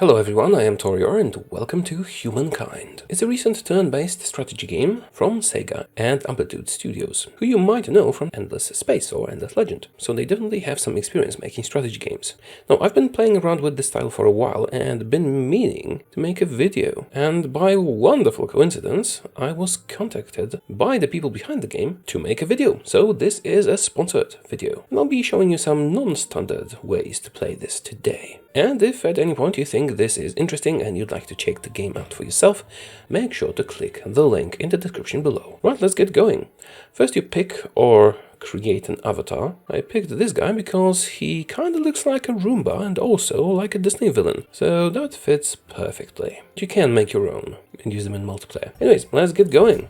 Hello everyone, I am Taureor and welcome to Humankind. It's a recent turn-based strategy game from Sega and Amplitude Studios, who you might know from Endless Space or Endless Legend, so they definitely have some experience making strategy games. Now, I've been playing around with this style for a while and been meaning to make a video, and by wonderful coincidence, I was contacted by the people behind the game to make a video, so this is a sponsored video, and I'll be showing you some non-standard ways to play this today. And if at any point you think this is interesting and you'd like to check the game out for yourself, make sure to click the link in the description below. Right, let's get going. First you pick or create an avatar. I picked this guy because he kinda looks like a Roomba and also like a Disney villain, so that fits perfectly. You can make your own and use them in multiplayer. Anyways, let's get going.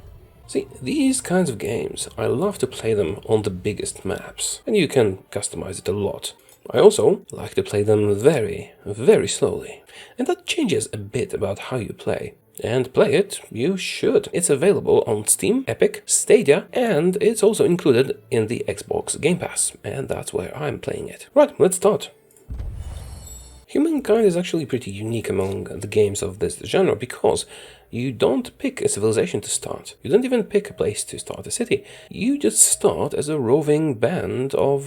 See, these kinds of games, I love to play them on the biggest maps, and you can customize it a lot. I also like to play them very, very slowly, and that changes a bit about how you play. And play it, you should. It's available on Steam, Epic, Stadia, and it's also included in the Xbox Game Pass, and that's where I'm playing it. Right, let's start. Humankind is actually pretty unique among the games of this genre because you don't pick a civilization to start. You don't even pick a place to start a city. You just start as a roving band of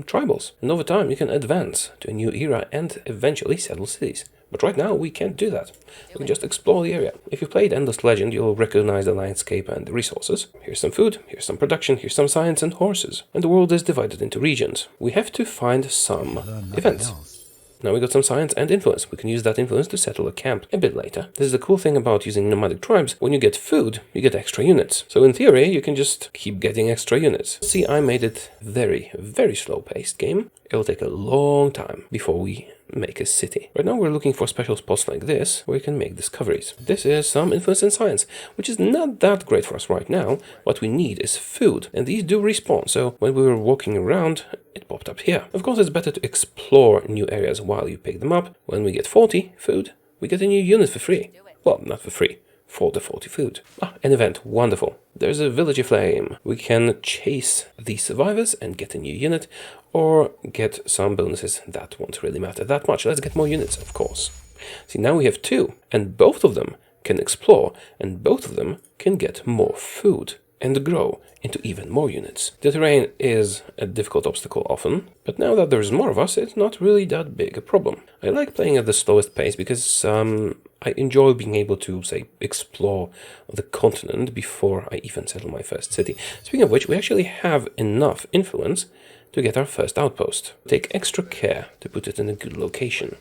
tribals. And over time you can advance to a new era and eventually settle cities. But right now we can't do that. We can just explore the area. If you played Endless Legend, you'll recognize the landscape and the resources. Here's some food, here's some production, here's some science and horses. And the world is divided into regions. We have to find some events. Now we got some science and influence. We can use that influence to settle a camp a bit later. This is the cool thing about using nomadic tribes. When you get food, you get extra units. So in theory, you can just keep getting extra units. See, I made it very, very slow-paced game. It'll take a long time before we make a city. Right now we're looking for special spots like this, where you can make discoveries. This is some influence in science, which is not that great for us right now. What we need is food, and these do respawn, so when we were walking around, it popped up here. Of course, it's better to explore new areas while you pick them up. When we get 40 food, we get a new unit for free. Well, not for free. For the 40 food. An event. Wonderful. There's a village aflame. We can chase the survivors and get a new unit, or get some bonuses. That won't really matter that much. Let's get more units, of course. See, now we have 2, and both of them can explore, and both of them can get more food and grow into even more units. The terrain is a difficult obstacle often, but now that there's more of us, it's not really that big a problem. I like playing at the slowest pace because I enjoy being able to, say, explore the continent before I even settle my first city. Speaking of which, we actually have enough influence to get our first outpost. Take extra care to put it in a good location.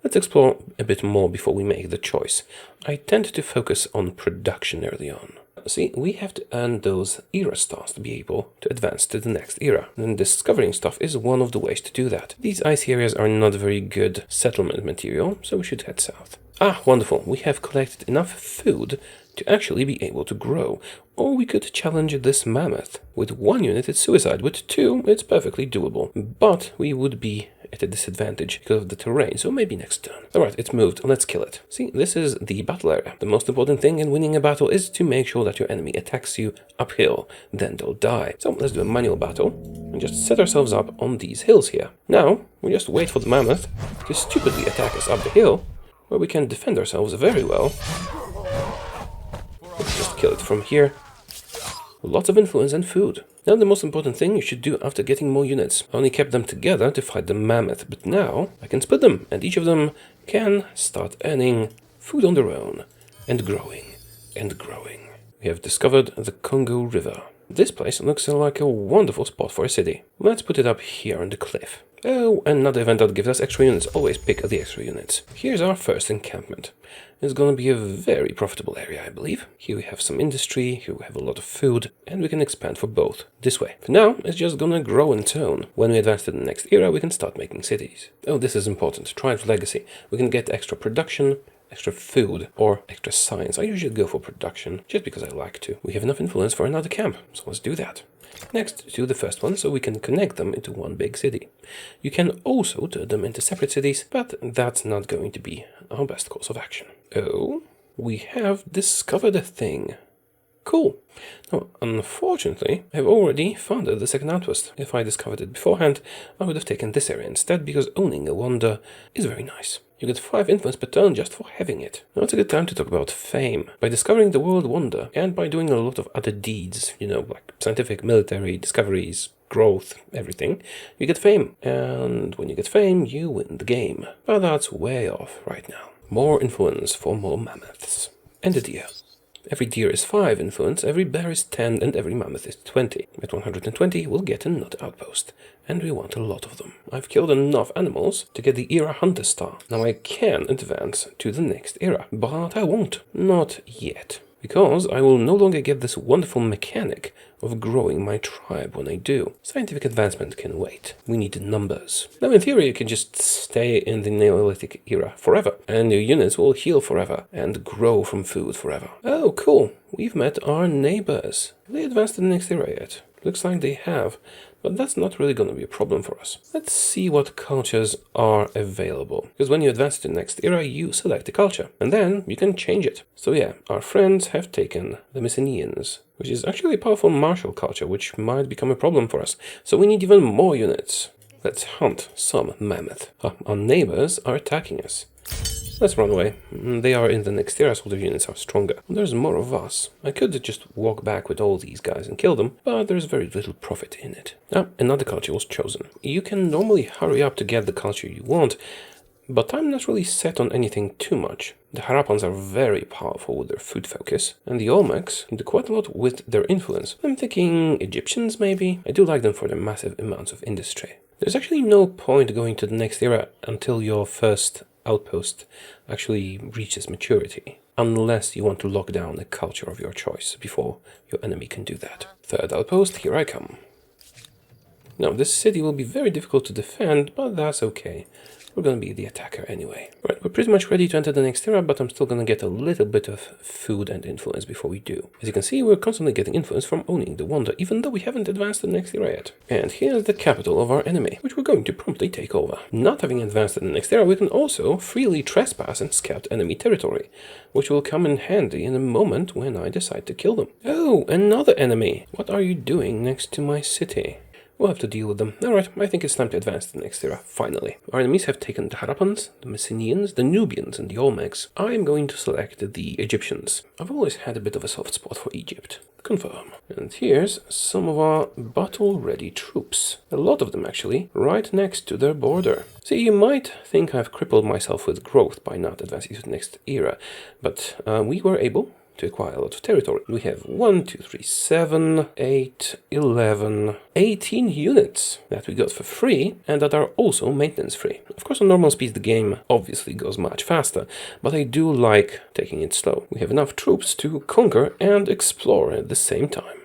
Let's explore a bit more before we make the choice. I tend to focus on production early on. See, we have to earn those era stars to be able to advance to the next era, and discovering stuff is one of the ways to do that. These icy areas are not very good settlement material, so we should head south. Wonderful. We have collected enough food to actually be able to grow. Or we could challenge this mammoth. With 1 unit, it's suicide. With 2, it's perfectly doable. But we would be at a disadvantage because of the terrain, so maybe next turn. Alright, it's moved. Let's kill it. See, this is the battle area. The most important thing in winning a battle is to make sure that your enemy attacks you uphill. Then they'll die. So let's do a manual battle and just set ourselves up on these hills here. Now, we just wait for the mammoth to stupidly attack us up the hill, where we can defend ourselves very well. Let's just kill it from here. Lots of influence and food. Now the most important thing you should do after getting more units. I only kept them together to fight the mammoth, but now I can split them, and each of them can start earning food on their own, and growing, and growing. We have discovered the Congo River. This place looks like a wonderful spot for a city. Let's put it up here on the cliff. Oh, another event that gives us extra units. Always pick the extra units. Here's our first encampment. It's gonna be a very profitable area, I believe. Here we have some industry, here we have a lot of food, and we can expand for both this way. For now, it's just gonna grow in tone. When we advance to the next era, we can start making cities. Oh, this is important. Triumph Legacy. We can get extra production, extra food, or extra science. I usually go for production, just because I like to. We have enough influence for another camp, so let's do that. Next, do the first one so we can connect them into one big city. You can also turn them into separate cities, but that's not going to be our best course of action. Oh, we have discovered a thing. Cool. Now, unfortunately, I've already founded the second outpost. If I discovered it beforehand, I would have taken this area instead, because owning a wonder is very nice. You get 5 influence per turn just for having it. Now it's a good time to talk about fame. By discovering the world wonder, and by doing a lot of other deeds, like scientific, military, discoveries, growth, everything, you get fame. And when you get fame, you win the game. But that's way off right now. More influence for more mammoths. And a deer. Every deer is 5 influence, every bear is 10, and every mammoth is 20. At 120, we'll get another outpost. And we want a lot of them. I've killed enough animals to get the Era Hunter Star. Now I can advance to the next era, but I won't. Not yet. Because I will no longer get this wonderful mechanic of growing my tribe when I do. Scientific advancement can wait. We need numbers. Now in theory you can just stay in the Neolithic era forever, and your units will heal forever and grow from food forever. Oh cool, we've met our neighbors. Have they advanced to the next era yet? Looks like they have, but that's not really going to be a problem for us. Let's see what cultures are available. Because when you advance to the next era, you select a culture, and then you can change it. So yeah, our friends have taken the Mycenaeans, which is actually a powerful martial culture, which might become a problem for us. So we need even more units. Let's hunt some mammoth. Our neighbors are attacking us. Let's run away. They are in the next era, so their units are stronger. There's more of us. I could just walk back with all these guys and kill them, but there's very little profit in it. Another culture was chosen. You can normally hurry up to get the culture you want, but I'm not really set on anything too much. The Harappans are very powerful with their food focus, and the Olmecs do quite a lot with their influence. I'm thinking Egyptians maybe? I do like them for their massive amounts of industry. There's actually no point going to the next era until your first outpost actually reaches maturity, unless you want to lock down a culture of your choice before your enemy can do that. Third outpost, here I come. Now this city will be very difficult to defend, but that's okay. We're gonna be the attacker anyway. Right, we're pretty much ready to enter the next era, but I'm still gonna get a little bit of food and influence before we do. As you can see, we're constantly getting influence from owning the wonder, even though we haven't advanced to the next era yet. And here's the capital of our enemy, which we're going to promptly take over. Not having advanced to the next era, we can also freely trespass and scout enemy territory, which will come in handy in a moment when I decide to kill them. Oh, another enemy! What are you doing next to my city? We'll have to deal with them. Alright, I think it's time to advance to the next era, finally. Our enemies have taken the Harappans, the Mycenaeans, the Nubians, and the Olmecs. I'm going to select the Egyptians. I've always had a bit of a soft spot for Egypt. Confirm. And here's some of our battle-ready troops. A lot of them, actually, right next to their border. See, you might think I've crippled myself with growth by not advancing to the next era, but we were able to acquire a lot of territory. We have 1, 2, 3, 7, 8, 11, 18 units that we got for free and that are also maintenance free. Of course, on normal speed the game obviously goes much faster, but I do like taking it slow. We have enough troops to conquer and explore at the same time.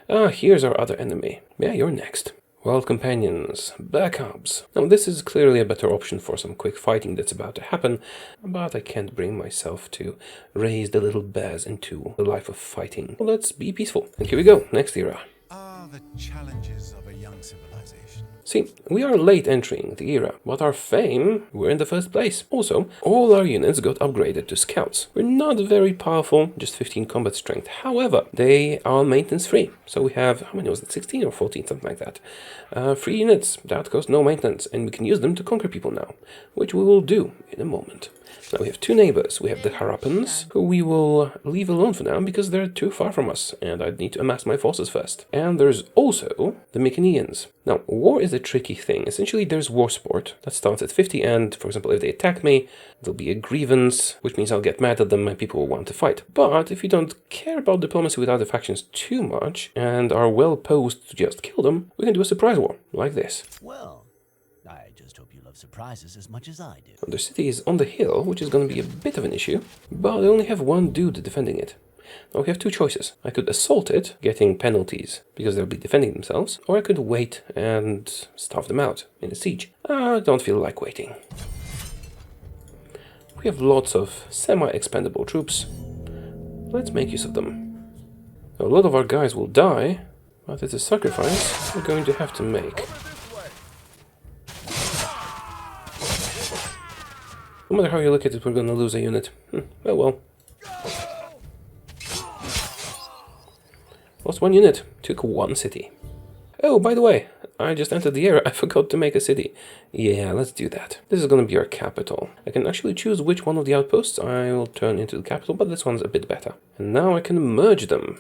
Here's our other enemy. Yeah, you're next. World companions, backups. Now this is clearly a better option for some quick fighting that's about to happen, but I can't bring myself to raise the little bears into a life of fighting. Well, let's be peaceful. And here we go, next era. The challenges of a young civilization. See, we are late entering the era, but our fame, we're in the first place. Also, all our units got upgraded to scouts. We're not very powerful, just 15 combat strength. However, they are maintenance free. So we have, how many was it, 16 or 14, something like that. 3 units that cost no maintenance, and we can use them to conquer people now, which we will do in a moment. Now we have 2 neighbors. We have the Harappans, who we will leave alone for now because they're too far from us and I'd need to amass my forces first. And there's also the Mycenaeans. Now, war is a tricky thing. Essentially, there's war sport that starts at 50 and, for example, if they attack me, there'll be a grievance, which means I'll get mad at them and people will want to fight. But if you don't care about diplomacy with other factions too much and are well posed to just kill them, we can do a surprise war, like this. Well, I just hope you love surprises as much as I do. The city is on the hill, which is going to be a bit of an issue, but I only have 1 dude defending it. Now we have 2 choices. I could assault it, getting penalties, because they'll be defending themselves, or I could wait and starve them out in a siege. I don't feel like waiting. We have lots of semi-expendable troops. Let's make use of them. A lot of our guys will die, but it's a sacrifice we're going to have to make. No matter how you look at it, we're gonna lose a unit. Oh well. Lost 1 unit, took 1 city. Oh, by the way, I just entered the area, I forgot to make a city. Yeah, let's do that. This is gonna be our capital. I can actually choose which one of the outposts I will turn into the capital, but this one's a bit better. And now I can merge them.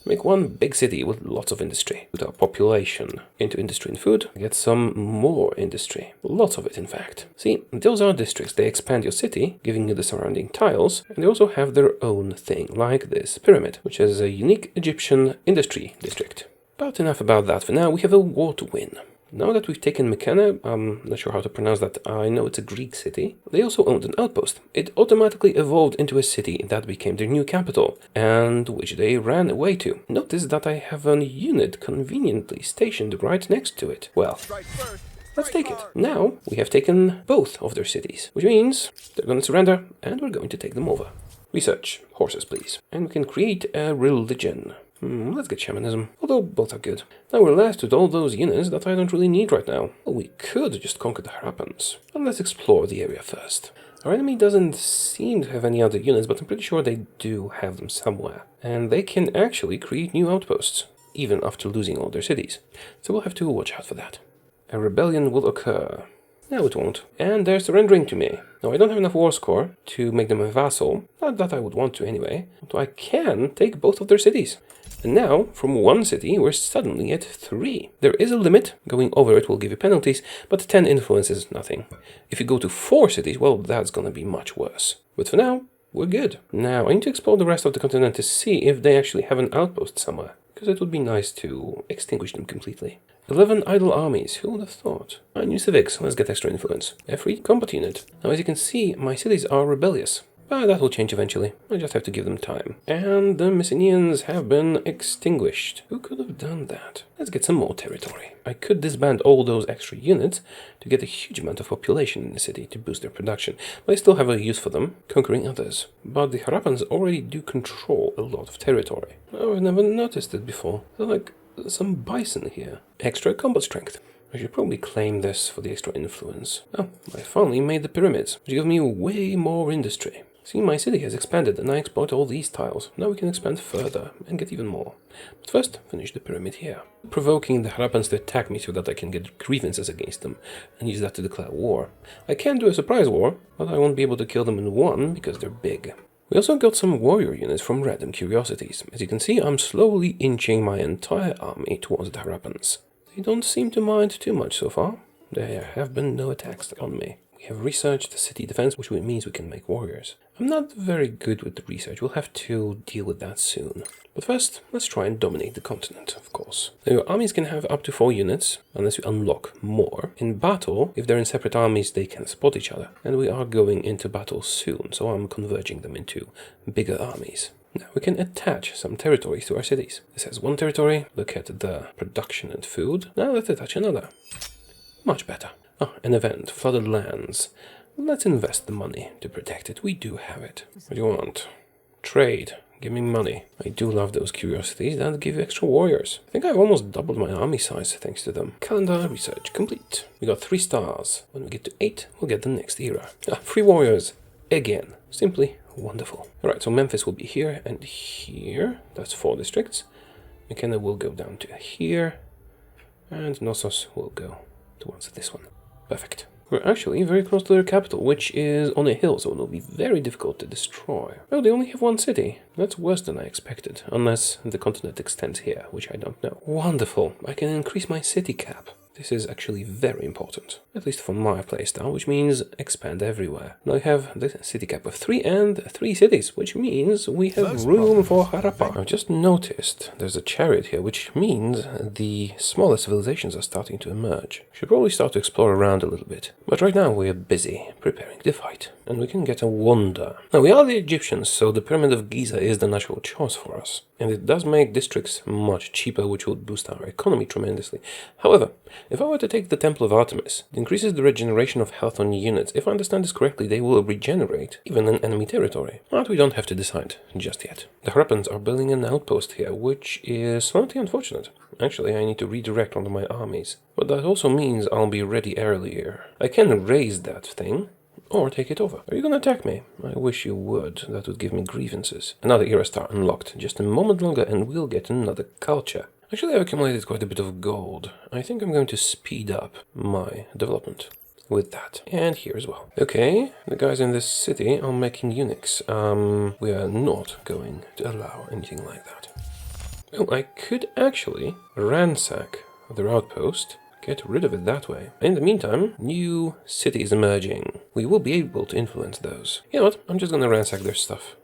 Make one big city with lots of industry. Put our population into industry and food. Get some more industry. Lots of it, in fact. See, those are districts. They expand your city, giving you the surrounding tiles. And they also have their own thing, like this pyramid, which is a unique Egyptian industry district. But enough about that for now. We have a war to win. Now that we've taken Mykene, I'm not sure how to pronounce that, I know it's a Greek city, they also owned an outpost. It automatically evolved into a city that became their new capital, and which they ran away to. Notice that I have a unit conveniently stationed right next to it. Well, let's take it. Now, we have taken both of their cities, which means they're going to surrender, and we're going to take them over. Research. Horses, please. And we can create a religion. Let's get shamanism, although both are good. Now we're left with all those units that I don't really need right now. Well, we could just conquer the Harappans. But let's explore the area first. Our enemy doesn't seem to have any other units, but I'm pretty sure they do have them somewhere. And they can actually create new outposts, even after losing all their cities. So we'll have to watch out for that. A rebellion will occur. No, it won't. And they're surrendering to me. Now, I don't have enough war score to make them a vassal. Not that I would want to anyway. So I can take both of their cities. And now, from 1 city, we're suddenly at 3. There is a limit. Going over it will give you penalties, but 10 influence is nothing. If you go to 4 cities, well, that's gonna be much worse. But for now, we're good. Now, I need to explore the rest of the continent to see if they actually have an outpost somewhere, because it would be nice to extinguish them completely. 11 idle armies, who would have thought? New civics, let's get extra influence. A free combat unit. Now, as you can see, my cities are rebellious. But that will change eventually. I just have to give them time. And the Mycenaeans have been extinguished. Who could have done that? Let's get some more territory. I could disband all those extra units to get a huge amount of population in the city to boost their production. But I still have a use for them, conquering others. But the Harappans already do control a lot of territory. Oh, I've never noticed it before. There's like some bison here. Extra combat strength. I should probably claim this for the extra influence. Oh, I finally made the pyramids, which give me way more industry. See, my city has expanded and I exploit all these tiles. Now we can expand further and get even more. But first, finish the pyramid here. Provoking the Harappans to attack me so that I can get grievances against them and use that to declare war. I can do a surprise war, but I won't be able to kill them in one because they're big. We also got some warrior units from random curiosities. As you can see, I'm slowly inching my entire army towards the Harappans. They don't seem to mind too much so far. There have been no attacks on me. We have researched the city defense, which means we can make warriors. I'm not very good with the research, we'll have to deal with that soon. But first, let's try and dominate the continent, of course. Now, your armies can have up to 4 units, unless you unlock more. In battle, if they're in separate armies, they can support each other. And we are going into battle soon, so I'm converging them into bigger armies. Now we can attach some territories to our cities. This has 1 territory, look at the production and food. Now let's attach another. Much better. An event, flooded lands. Let's invest the money to protect it. We do have it. What do you want? Trade. Give me money. I do love those curiosities that give you extra warriors. I think I've almost doubled my army size thanks to them. Calendar research complete. We got 3 stars. When we get to 8, we'll get the next era. 3 warriors. Again. Simply wonderful. Alright, so Memphis will be here and here. That's 4 districts. Mykene will go down to here. And Knossos will go towards this one. Perfect. We're actually very close to their capital, which is on a hill, so it'll be very difficult to destroy. Oh, they only have 1 city. That's worse than I expected, unless the continent extends here, which I don't know. Wonderful. I can increase my city cap. This is actually very important, at least for my playstyle, which means expand everywhere. Now I have the city cap of 3 and 3 cities, which means we have room for Harappa. I've just noticed there's a chariot here, which means the smaller civilizations are starting to emerge. Should probably start to explore around a little bit, but right now we're busy preparing to fight, and we can get a wonder. Now we are the Egyptians, so the Pyramid of Giza is the natural choice for us. And it does make districts much cheaper, which will boost our economy tremendously. However, if I were to take the Temple of Artemis, it increases the regeneration of health on units. If I understand this correctly, they will regenerate, even in enemy territory. But we don't have to decide just yet. The Harappans are building an outpost here, which is slightly unfortunate. Actually, I need to redirect onto my armies. But that also means I'll be ready earlier. I can raise that thing, or take it over. Are you gonna attack me? I wish you would. That would give me grievances. Another era star unlocked. Just a moment longer and we'll get another culture. Actually, I've accumulated quite a bit of gold. I think I'm going to speed up my development with that. And here as well. Okay, the guys in this city are making eunuchs. We are not going to allow anything like that. Oh, I could actually ransack their outpost. Get rid of it that way. In the meantime, new cities emerging. We will be able to influence those. You know what? I'm just gonna ransack their stuff.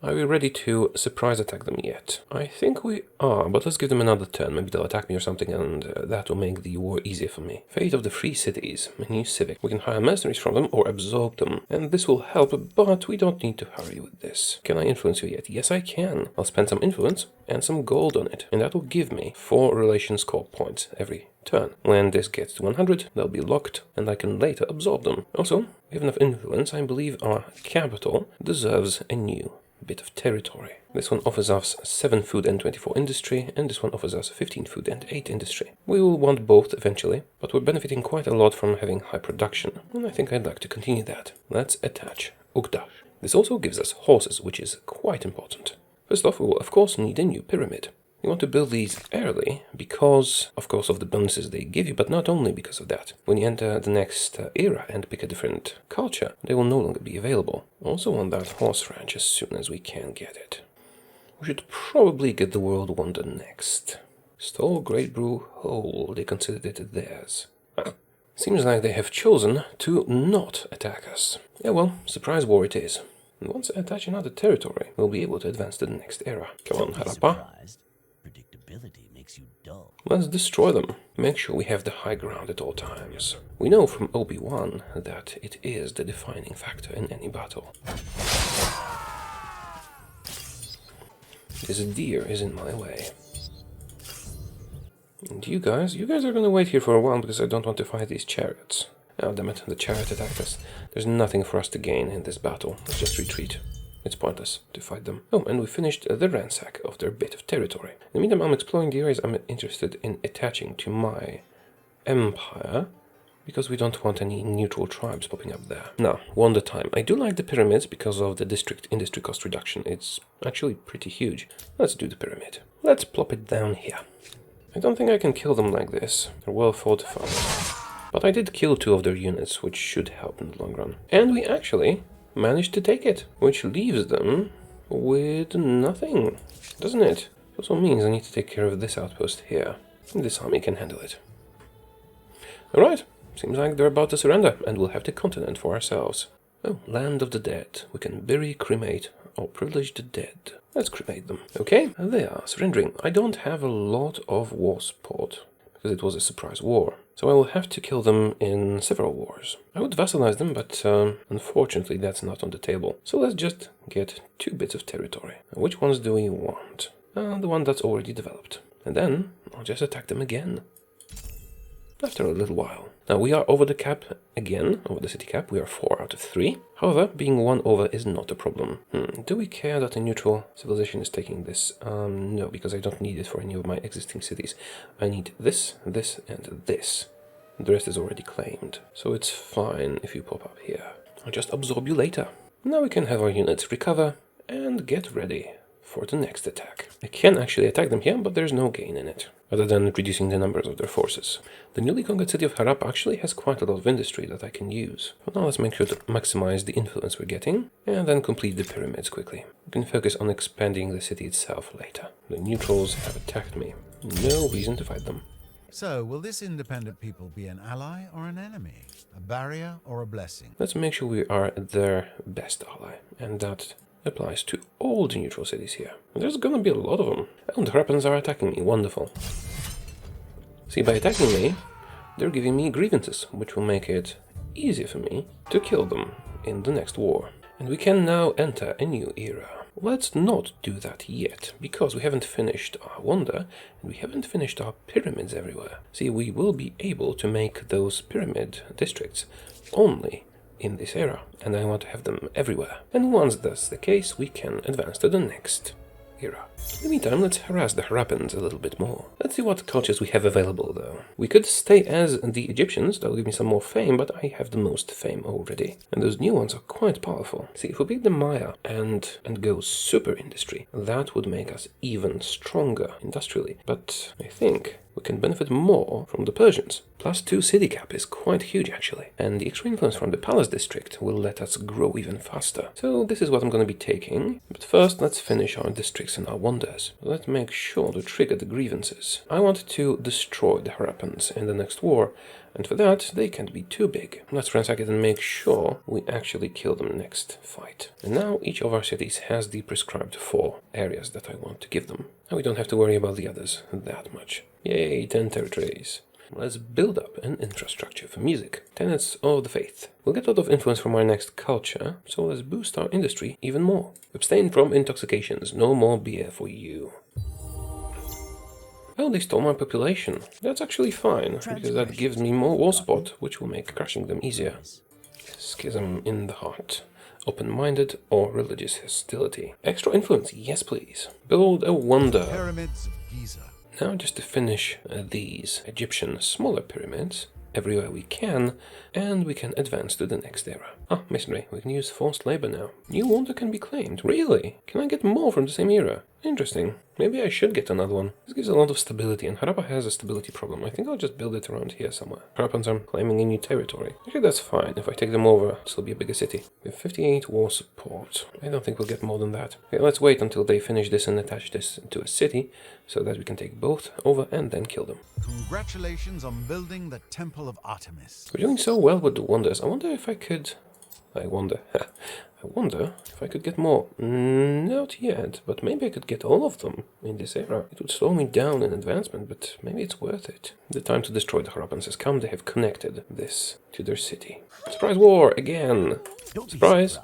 Are we ready to surprise attack them yet? I think we are, but let's give them another turn. Maybe they'll attack me or something, and that will make the war easier for me. Fate of the Free Cities, a new civic. We can hire mercenaries from them or absorb them, and this will help, but we don't need to hurry with this. Can I influence you yet? Yes, I can. I'll spend some influence and some gold on it, and that will give me 4 relation score points every turn. When this gets to 100, they'll be locked, and I can later absorb them. Also, we have enough influence. I believe our capital deserves a new bit of territory. This one offers us 7 food and 24 industry, and this one offers us 15 food and 8 industry. We will want both eventually, but we're benefiting quite a lot from having high production, and I think I'd like to continue that. Let's attach Ugdash. This also gives us horses, which is quite important. First off, we will of course need a new pyramid. You want to build these early because, of course, of the bonuses they give you, but not only because of that. When you enter the next era and pick a different culture, they will no longer be available. Also want that horse ranch as soon as we can get it. We should probably get the World Wonder next. Stole Great Brew whole, they considered it theirs. Seems like they have chosen to not attack us. Yeah, well, surprise war it is. And once I attach another territory, we'll be able to advance to the next era. Come on, Harappa. Predictability makes you dull. Let's destroy them. Make sure we have the high ground at all times. We know from Obi-Wan that it is the defining factor in any battle. This deer is in my way. And you guys are gonna wait here for a while because I don't want to fight these chariots. Oh, damn it, the chariot attacked us. There's nothing for us to gain in this battle. Let's just retreat. It's pointless to fight them. Oh, and we finished the ransack of their bit of territory. In the meantime, I'm exploring the areas I'm interested in attaching to my empire, because we don't want any neutral tribes popping up there. Now, wonder time. I do like the pyramids because of the district industry cost reduction. It's actually pretty huge. Let's do the pyramid. Let's plop it down here. I don't think I can kill them like this. They're well fortified. But I did kill 2 of their units, which should help in the long run. And we actually managed to take it, which leaves them with nothing, doesn't it? It also means I need to take care of this outpost here. This army can handle it. Alright, seems like they're about to surrender, and we'll have the continent for ourselves. Oh, Land of the Dead. We can bury, cremate, or privilege the dead. Let's cremate them. Okay, they are surrendering. I don't have a lot of war support, because it was a surprise war. So I will have to kill them in several wars. I would vassalize them, but unfortunately that's not on the table. So let's just get 2 bits of territory. Which ones do we want? The one that's already developed. And then I'll just attack them again. After a little while. Now we are over the cap again, over the city cap. We are 4 out of 3. However, being 1 over is not a problem. Do we care that a neutral civilization is taking this? No, because I don't need it for any of my existing cities. I need this, this, and this. The rest is already claimed, so it's fine if you pop up here. I'll just absorb you later. Now we can have our units recover and get ready for the next attack. I can actually attack them here, but there's no gain in it, other than reducing the numbers of their forces. The newly conquered city of Harappa actually has quite a lot of industry that I can use. But now let's make sure to maximize the influence we're getting, and then complete the pyramids quickly. We can focus on expanding the city itself later. The neutrals have attacked me. No reason to fight them. So, will this independent people be an ally or an enemy? A barrier or a blessing? Let's make sure we are their best ally, and that applies to all the neutral cities here. There's gonna be a lot of them. And the Harappans are attacking me. Wonderful. See, by attacking me, they're giving me grievances, which will make it easier for me to kill them in the next war. And we can now enter a new era. Let's not do that yet, because we haven't finished our wonder, and we haven't finished our pyramids everywhere. See, we will be able to make those pyramid districts only in this era, and I want to have them everywhere. And once that's the case, we can advance to the next era. In the meantime, let's harass the Harappans a little bit more. Let's see what cultures we have available, though. We could stay as the Egyptians, that'll give me some more fame, but I have the most fame already. And those new ones are quite powerful. See, if we beat the Maya and go super industry, that would make us even stronger industrially. But I think we can benefit more from the Persians. +2 city cap is quite huge, actually. And the extra influence from the palace district will let us grow even faster. So this is what I'm going to be taking. But first, let's finish our districts and our wonders. Let's make sure to trigger the grievances. I want to destroy the Harappans in the next war. And for that, they can't be too big. Let's ransack it and make sure we actually kill them next fight. And now each of our cities has the prescribed 4 areas that I want to give them. And we don't have to worry about the others that much. Yay, 10 territories. Let's build up an infrastructure for music. Tenets of the faith. We'll get a lot of influence from our next culture, so let's boost our industry even more. Abstain from intoxications. No more beer for you. Oh, they stole my population. That's actually fine, because that gives me more war support, which will make crushing them easier. Schism in the heart. Open-minded or religious hostility. Extra influence, yes please. Build a wonder. Pyramids of Giza. Now just to finish these Egyptian smaller pyramids everywhere we can, and we can advance to the next era. Ah, masonry. We can use forced labor now. New wonder can be claimed. Really? Can I get more from the same era? Interesting. Maybe I should get another one. This gives a lot of stability, and Harappa has a stability problem. I think I'll just build it around here somewhere. Harappans are claiming a new territory. Actually, that's fine. If I take them over, this will be a bigger city. We have 58 war support. I don't think we'll get more than that. Okay, let's wait until they finish this and attach this to a city, so that we can take both over and then kill them. Congratulations on building the Temple of Artemis. We're doing so well with the wonders. I wonder if I could... I wonder if I could get more. Not yet, but maybe I could get all of them in this era. It would slow me down in advancement, but maybe it's worth it. The time to destroy the Harappans has come. They have connected this to their city. Surprise war again! Surprise!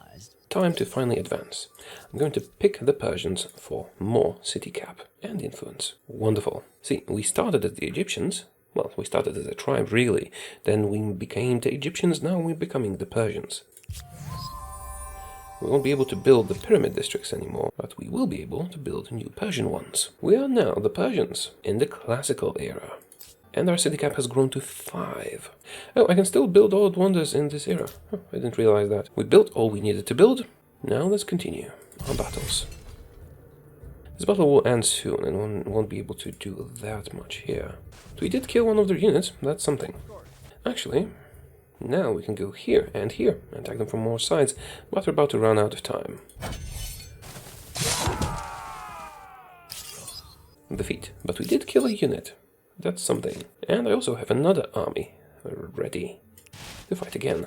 Time to finally advance. I'm going to pick the Persians for more city cap and influence. Wonderful. See, we started as the Egyptians. Well, we started as a tribe, really. Then we became the Egyptians, now we're becoming the Persians. We won't be able to build the pyramid districts anymore, but we will be able to build new Persian ones. We are now the Persians in the classical era. And our city cap has grown to 5. Oh, I can still build odd wonders in this era. Oh, I didn't realize that. We built all we needed to build. Now let's continue our battles. This battle will end soon, and one won't be able to do that much here. So we did kill one of their units, that's something. Actually, now we can go here and attack them from more sides, but we're about to run out of time. Defeat. But we did kill a unit. That's something. And I also have another army ready to fight again.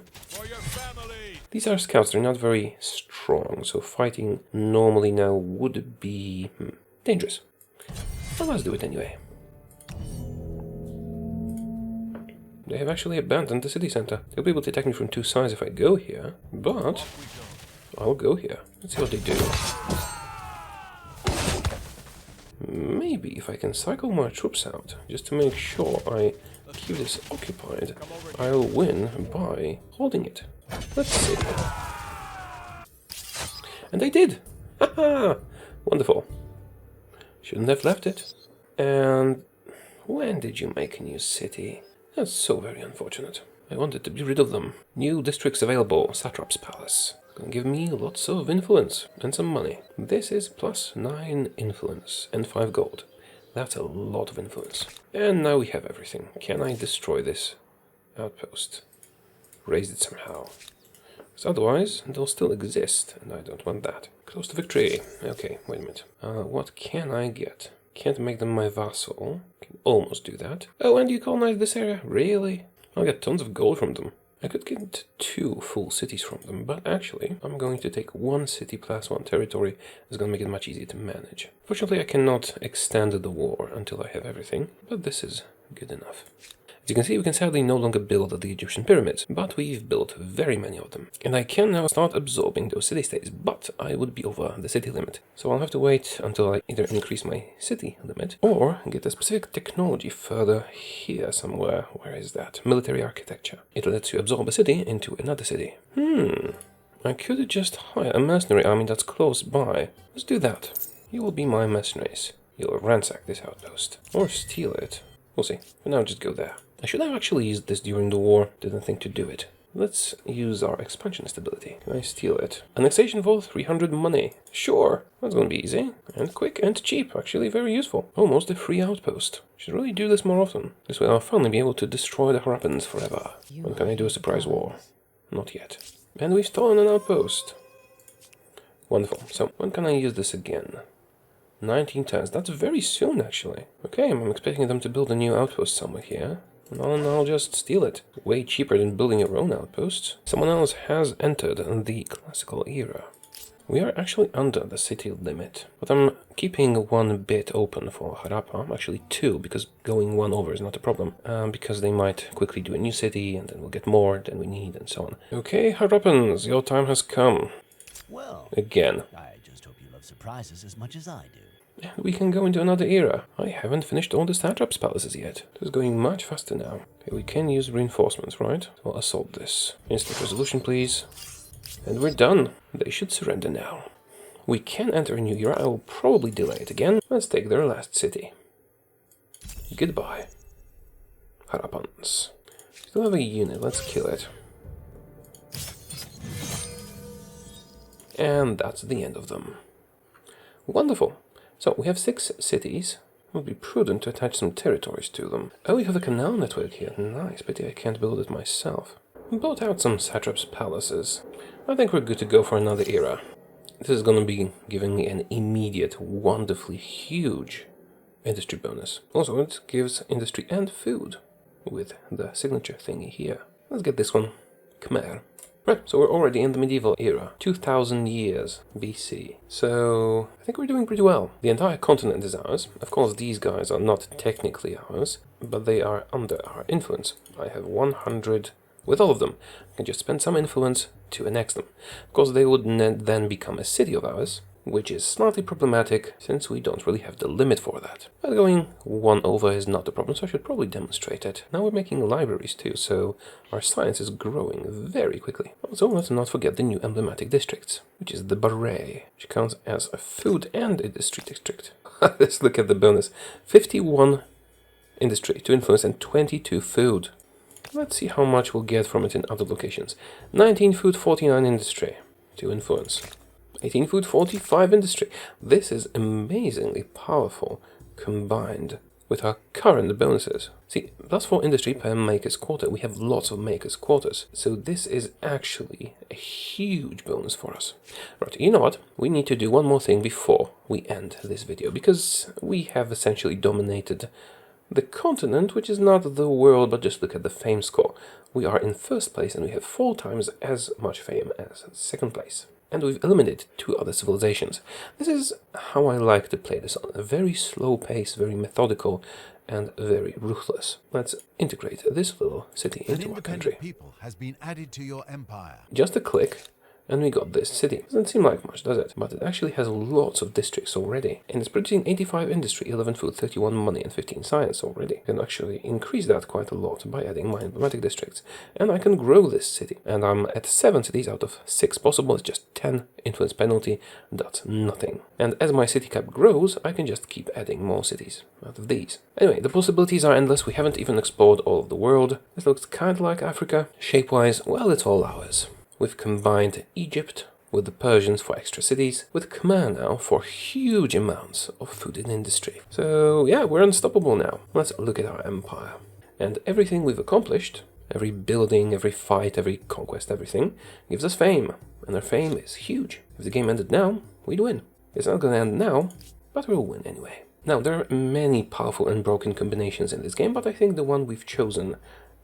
These are scouts, they're not very strong, so fighting normally now would be dangerous. Well, let's do it anyway. They have actually abandoned the city center. They'll be able to attack me from 2 sides if I go here, but I'll go here. Let's see what they do. Maybe if I can cycle my troops out, just to make sure I keep this occupied, I'll win by holding it. Let's see. And I did! Haha! Wonderful. Shouldn't have left it. And when did you make a new city? That's so very unfortunate. I wanted to be rid of them. New districts available. Satrap's Palace. Gonna give me lots of influence and some money. This is +9 influence and 5 gold. That's a lot of influence. And now we have everything. Can I destroy this outpost? Raise it somehow. Because otherwise, they'll still exist, and I don't want that. Close to victory. Okay, wait a minute. What can I get? Can't make them my vassal. Can almost do that. Oh, and you colonize this area? Really? I'll get tons of gold from them. I could get 2 full cities from them, but actually, I'm going to take 1 city plus 1 territory. It's going to make it much easier to manage. Fortunately, I cannot extend the war until I have everything, but this is good enough. As you can see, we can sadly no longer build the Egyptian pyramids, but we've built very many of them. And I can now start absorbing those city-states, but I would be over the city limit. So I'll have to wait until I either increase my city limit, or get a specific technology further here somewhere. Where is that? Military architecture. It lets you absorb a city into another city. I could just hire a mercenary army that's close by. Let's do that. You will be my mercenaries. You'll ransack this outpost. Or steal it. We'll see. For now, just go there. I should have actually used this during the war. Didn't think to do it. Let's use our expansion stability. Can I steal it? Annexation for 300 money. Sure. That's gonna be easy. And quick and cheap. Actually very useful. Almost a free outpost. Should really do this more often. This way I'll finally be able to destroy the Harappans forever. When can I do a surprise war? Not yet. And we've stolen an outpost. Wonderful. So, when can I use this again? 19 turns. That's very soon, actually. Okay, I'm expecting them to build a new outpost somewhere here. And I'll just steal it. Way cheaper than building your own outpost. Someone else has entered the classical era. We are actually under the city limit. But I'm keeping one bit open for Harappa. Actually 2, because going 1 over is not a problem. Because they might quickly do a new city, and then we'll get more than we need, and so on. Okay, Harappans, your time has come. Well, Again. I just hope you love surprises as much as I do. And we can go into another era. I haven't finished all the satraps' palaces yet. It is going much faster now. Okay, we can use reinforcements, right? We'll assault this. Instant resolution, please. And we're done. They should surrender now. We can enter a new era. I will probably delay it again. Let's take their last city. Goodbye, Harappans. Still have a unit. Let's kill it. And that's the end of them. Wonderful. So, we have 6 cities. It would be prudent to attach some territories to them. Oh, we have a canal network here. Nice, pity I can't build it myself. Bought out some satraps' palaces. I think we're good to go for another era. This is gonna be giving me an immediate, wonderfully huge industry bonus. Also, it gives industry and food with the signature thingy here. Let's get this one. Khmer. Right, so we're already in the medieval era, 2000 years BC. So, I think we're doing pretty well. The entire continent is ours. Of course, these guys are not technically ours, but they are under our influence. I have 100 with all of them. I can just spend some influence to annex them. Of course, they would then become a city of ours, which is slightly problematic since we don't really have the limit for that. But going 1 over is not a problem, so I should probably demonstrate it. Now we're making libraries too, so our science is growing very quickly. Also, let's not forget the new emblematic districts, which is the Barret, which counts as a food and industry district. Let's look at the bonus. 51 industry to influence and 22 food. Let's see how much we'll get from it in other locations. 19 food, 49 industry to influence. 18 food, 45 industry. This is amazingly powerful combined with our current bonuses. See, +4 industry per maker's quarter. We have lots of maker's quarters. So this is actually a huge bonus for us. Right, you know what? We need to do one more thing before we end this video, because we have essentially dominated the continent, which is not the world, but just look at the fame score. We are in 1st place and we have 4 times as much fame as 2nd place. And we've eliminated 2 other civilizations. This is how I like to play this on a very slow pace, very methodical, and very ruthless. Let's integrate this little city into our country. People has been added to your empire. Just a click, and we got this city. Doesn't seem like much, does it? But it actually has lots of districts already. And it's producing 85 industry, 11 food, 31 money, and 15 science already. I can actually increase that quite a lot by adding my emblematic districts. And I can grow this city. And I'm at 7 cities out of 6 possible. It's just 10 influence penalty. That's nothing. And as my city cap grows, I can just keep adding more cities out of these. Anyway, the possibilities are endless. We haven't even explored all of the world. This looks kind of like Africa. Shape-wise, well, it's all ours. We've combined Egypt with the Persians for extra cities, with Khmer now for huge amounts of food and industry. So yeah, we're unstoppable now. Let's look at our empire. And everything we've accomplished, every building, every fight, every conquest, everything, gives us fame. And our fame is huge. If the game ended now, we'd win. It's not gonna end now, but we'll win anyway. Now, there are many powerful and broken combinations in this game, but I think the one we've chosen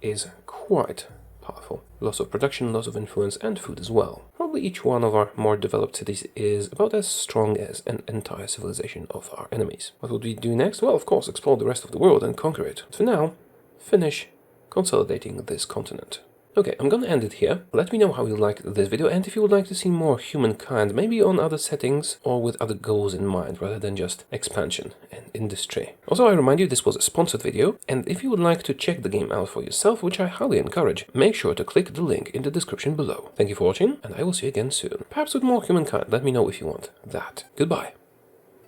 is quite powerful. Lots of production, lots of influence, and food as well. Probably each one of our more developed cities is about as strong as an entire civilization of our enemies. What would we do next? Well, of course, explore the rest of the world and conquer it. But for now, finish consolidating this continent. Okay, I'm gonna end it here. Let me know how you liked this video, and if you would like to see more Humankind, maybe on other settings or with other goals in mind rather than just expansion and industry. Also, I remind you this was a sponsored video, and if you would like to check the game out for yourself, which I highly encourage, make sure to click the link in the description below. Thank you for watching, and I will see you again soon. Perhaps with more Humankind. Let me know if you want that. Goodbye.